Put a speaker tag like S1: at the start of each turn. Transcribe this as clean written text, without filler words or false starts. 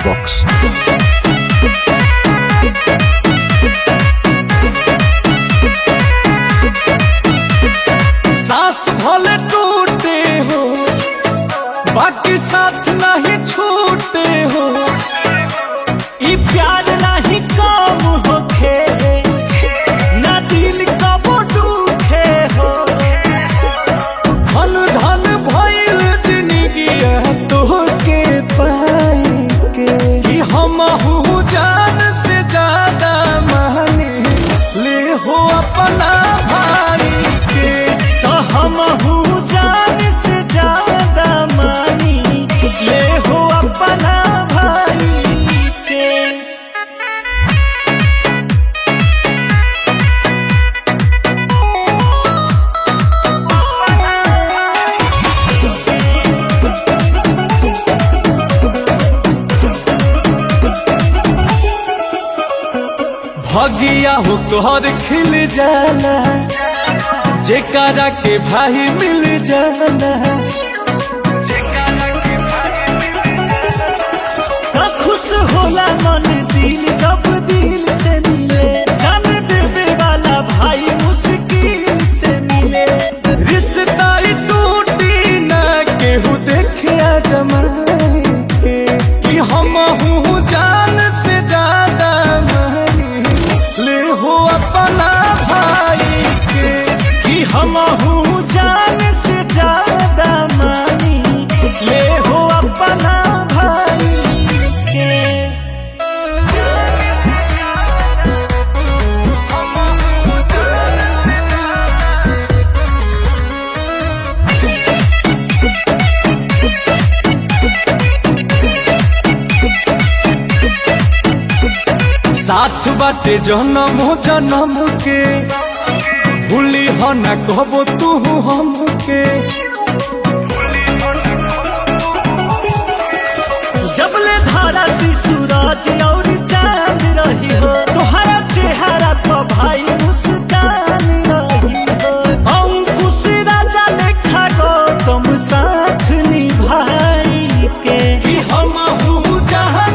S1: Box.
S2: सांस भले टूटे हो बाकी साथ नहीं छूटे हो, ई प्यार नहीं कम होखे ना दिल कब दुखे हो। धन धन भइल जिंदगिया तोहके पाई के, कि हमहू जान से ज्यादा माने ले हो अपना भाई के। तो हमहू जान से ज्यादा मानी ले हो अपना भाई के। भगिया हो तोहर खिल जाला जेकरा के भाई मिल जाला। खुश होला मन दिल जब दिल से मिले, जान देवे वाला भाई मुश्किल से मिले। रिश्ता टूटी ना केहू देखे जमाए के, कि हमहू जान से ज्यादा ले हो अपना भाई के। कि हमहू जान से ज्यादा मानी ले हो अपना भाई के। साथ बाटे जन्म जन्म के, भूली हो न कहबो तू हमके। जबले धारा दी सूरज और चांद रही हो, तोहरा चेहरा पर भाई मुस्कान रही हो। अंकुश राजा लेखा गौतम साथ निभाई के, कि हमहू जहां